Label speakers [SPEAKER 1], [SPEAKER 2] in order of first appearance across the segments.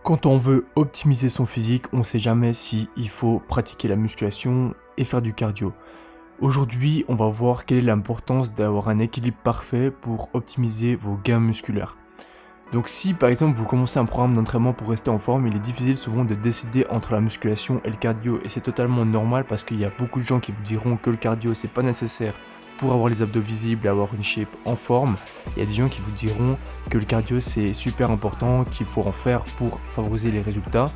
[SPEAKER 1] Quand on veut optimiser son physique, on ne sait jamais si il faut pratiquer la musculation et faire du cardio. Aujourd'hui, on va voir quelle est l'importance d'avoir un équilibre parfait pour optimiser vos gains musculaires. Donc si par exemple vous commencez un programme d'entraînement pour rester en forme, il est difficile souvent de décider entre la musculation et le cardio, et c'est totalement normal parce qu'il y a beaucoup de gens qui vous diront que le cardio c'est pas nécessaire pour avoir les abdos visibles et avoir une shape en forme. Il y a des gens qui vous diront que le cardio c'est super important, qu'il faut en faire pour favoriser les résultats.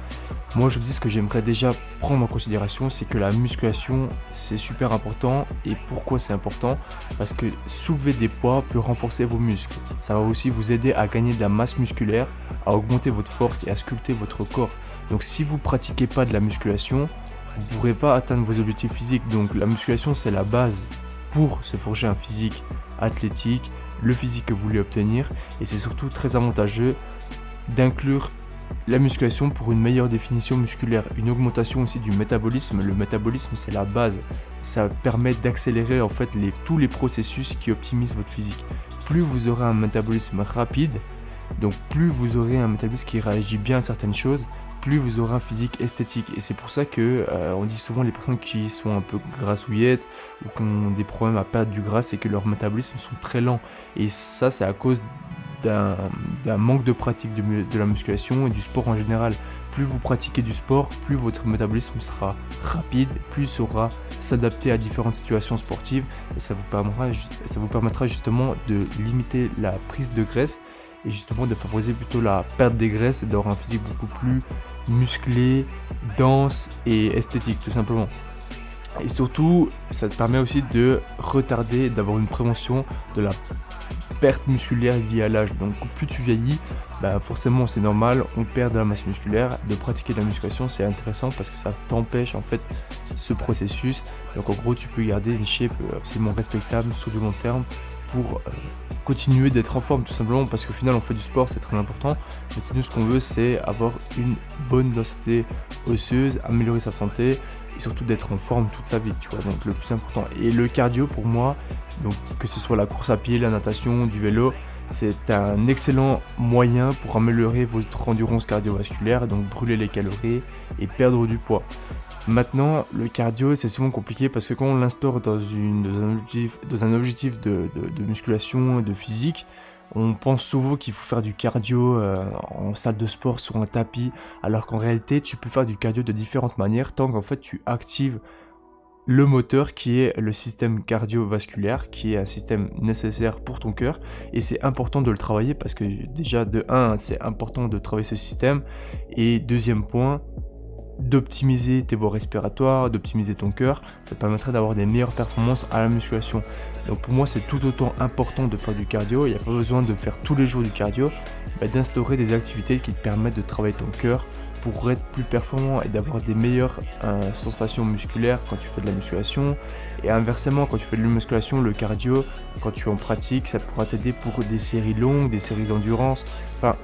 [SPEAKER 1] Moi je vous dis ce que j'aimerais déjà prendre en considération, c'est que la musculation c'est super important. Et pourquoi c'est important? Parce que soulever des poids peut renforcer vos muscles. Ça va aussi vous aider à gagner de la masse musculaire, à augmenter votre force et à sculpter votre corps. Donc si vous ne pratiquez pas de la musculation, vous ne pourrez pas atteindre vos objectifs physiques. Donc la musculation c'est la base pour se forger un physique athlétique, le physique que vous voulez obtenir. Et c'est surtout très avantageux d'inclure la musculation pour une meilleure définition musculaire, une augmentation aussi du métabolisme. Le métabolisme c'est la base, ça permet d'accélérer en fait tous les processus qui optimisent votre physique. Plus vous aurez un métabolisme rapide, donc plus vous aurez un métabolisme qui réagit bien à certaines choses, plus vous aurez un physique esthétique. Et c'est pour ça que on dit souvent les personnes qui sont un peu grassouillettes ou qui ont des problèmes à perdre du gras, c'est que leur métabolisme sont très lents. Et ça c'est à cause d'un manque de pratique de la musculation et du sport en général. Plus vous pratiquez du sport, plus votre métabolisme sera rapide, plus il saura s'adapter à différentes situations sportives, et ça vous permettra justement de limiter la prise de graisse et justement de favoriser plutôt la perte des graisses et d'avoir un physique beaucoup plus musclé, dense et esthétique tout simplement. Et surtout, ça te permet aussi de retarder, d'avoir une prévention de la perte musculaire liée à l'âge. Donc plus tu vieillis, forcément c'est normal, on perd de la masse musculaire. De pratiquer de la musculation c'est intéressant parce que ça t'empêche en fait ce processus. Donc en gros tu peux garder une shape absolument respectable sur du long terme pour continuer d'être en forme tout simplement, parce qu'au final on fait du sport, c'est très important, mais nous ce qu'on veut c'est avoir une bonne densité osseuse, améliorer sa santé et surtout d'être en forme toute sa vie, tu vois, donc le plus important. Et le cardio pour moi, donc que ce soit la course à pied, la natation, du vélo, c'est un excellent moyen pour améliorer votre endurance cardiovasculaire, donc brûler les calories et perdre du poids. Maintenant, le cardio, c'est souvent compliqué parce que quand on l'instaure dans un objectif de musculation et de physique, on pense souvent qu'il faut faire du cardio en salle de sport sur un tapis, alors qu'en réalité, tu peux faire du cardio de différentes manières tant qu'en fait tu actives le moteur qui est le système cardiovasculaire, qui est un système nécessaire pour ton cœur. Et c'est important de le travailler parce que déjà, de 1, c'est important de travailler ce système. Et deuxième point, d'optimiser tes voies respiratoires, d'optimiser ton cœur, ça te permettrait d'avoir des meilleures performances à la musculation. Donc pour moi c'est tout autant important de faire du cardio, il n'y a pas besoin de faire tous les jours du cardio, d'instaurer des activités qui te permettent de travailler ton cœur pour être plus performant et d'avoir des meilleures sensations musculaires quand tu fais de la musculation. Et inversement, quand tu fais de la musculation, le cardio, quand tu en pratiques, ça pourra t'aider pour des séries longues, des séries d'endurance. Enfin,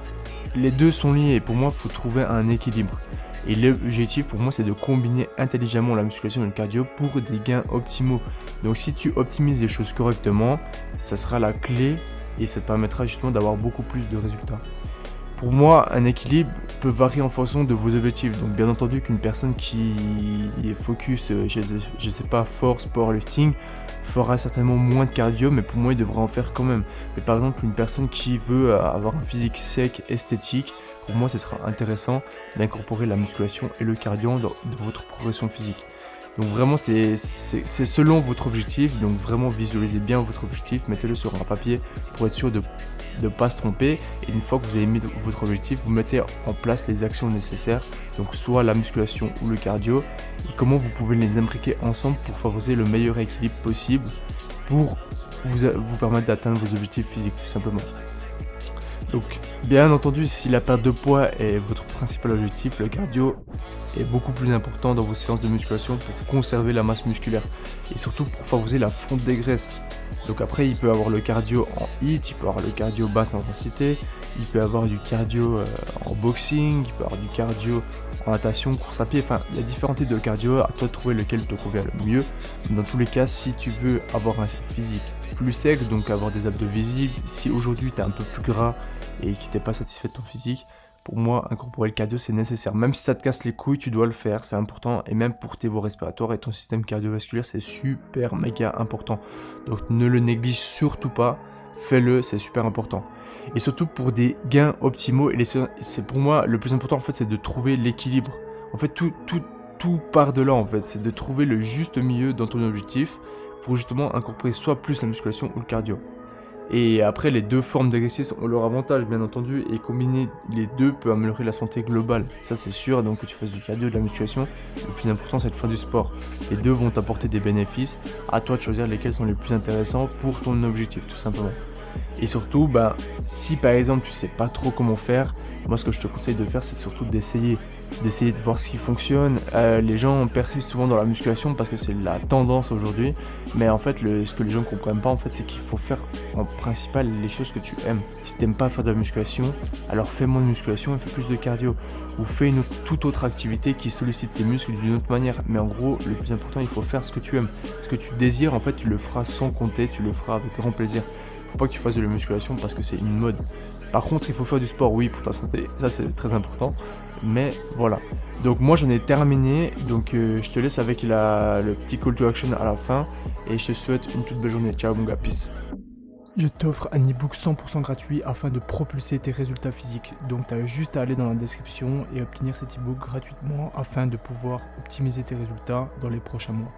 [SPEAKER 1] les deux sont liés et pour moi il faut trouver un équilibre. Et l'objectif pour moi c'est de combiner intelligemment la musculation et le cardio pour des gains optimaux. Donc si tu optimises les choses correctement, ça sera la clé et ça te permettra justement d'avoir beaucoup plus de résultats. Pour moi, un équilibre peut varier en fonction de vos objectifs. Donc bien entendu qu'une personne qui est focus, je sais pas, force, powerlifting, fera certainement moins de cardio, mais pour moi il devra en faire quand même. Mais par exemple une personne qui veut avoir un physique sec, esthétique, pour moi ce sera intéressant d'incorporer la musculation et le cardio dans votre progression physique. Donc vraiment c'est selon votre objectif, donc vraiment visualisez bien votre objectif, mettez-le sur un papier pour être sûr de ne pas se tromper. Et une fois que vous avez mis votre objectif, vous mettez en place les actions nécessaires, donc soit la musculation ou le cardio, et comment vous pouvez les imbriquer ensemble pour favoriser le meilleur équilibre possible pour vous permettre d'atteindre vos objectifs physiques tout simplement. Donc bien entendu, si la perte de poids est votre principal objectif, le cardio est beaucoup plus important dans vos séances de musculation pour conserver la masse musculaire et surtout pour favoriser la fonte des graisses. Donc après il peut avoir le cardio en HIIT, il peut avoir le cardio basse intensité, il peut avoir du cardio en boxing, il peut avoir du cardio en natation, course à pied, enfin il y a différents types de cardio, à toi de trouver lequel te convient le mieux. Dans tous les cas, si tu veux avoir un physique plus sec, donc avoir des abdos visibles, si aujourd'hui tu es un peu plus gras et que tu n'es pas satisfait de ton physique, pour moi, incorporer le cardio, c'est nécessaire. Même si ça te casse les couilles, tu dois le faire, c'est important. Et même pour tes voies respiratoires et ton système cardiovasculaire, c'est super méga important. Donc ne le néglige surtout pas, fais-le, c'est super important. Et surtout pour des gains optimaux, et c'est pour moi le plus important en fait, c'est de trouver l'équilibre. En fait, tout part de là en fait, c'est de trouver le juste milieu dans ton objectif pour justement incorporer soit plus la musculation ou le cardio. Et après, les deux formes d'exercice ont leur avantage, bien entendu, et combiner les deux peut améliorer la santé globale. Ça, c'est sûr, donc que tu fasses du cardio ou de la musculation, le plus important, c'est de faire du sport. Les deux vont t'apporter des bénéfices, à toi de choisir lesquels sont les plus intéressants pour ton objectif, tout simplement. Et surtout, si par exemple tu sais pas trop comment faire, moi ce que je te conseille de faire, c'est surtout d'essayer de voir ce qui fonctionne. Les gens persistent souvent dans la musculation parce que c'est la tendance aujourd'hui, mais en fait ce que les gens ne comprennent pas en fait, c'est qu'il faut faire en principal les choses que tu aimes. Si tu n'aimes pas faire de la musculation, alors fais moins de musculation et fais plus de cardio, ou fais une toute autre activité qui sollicite tes muscles d'une autre manière. Mais en gros, le plus important, il faut faire ce que tu aimes, ce que tu désires. En fait, tu le feras sans compter, tu le feras avec grand plaisir. Faut pas que tu fasses de la musculation parce que c'est une mode. Par contre, il faut faire du sport, oui, pour ta santé, ça c'est très important. Mais voilà. Donc moi j'en ai terminé, donc je te laisse avec le petit call to action à la fin. Et je te souhaite une toute belle journée. Ciao mon gars, peace. Je t'offre un e-book 100% gratuit afin de propulser tes résultats physiques. Donc tu as juste à aller dans la description et obtenir cet e-book gratuitement afin de pouvoir optimiser tes résultats dans les prochains mois.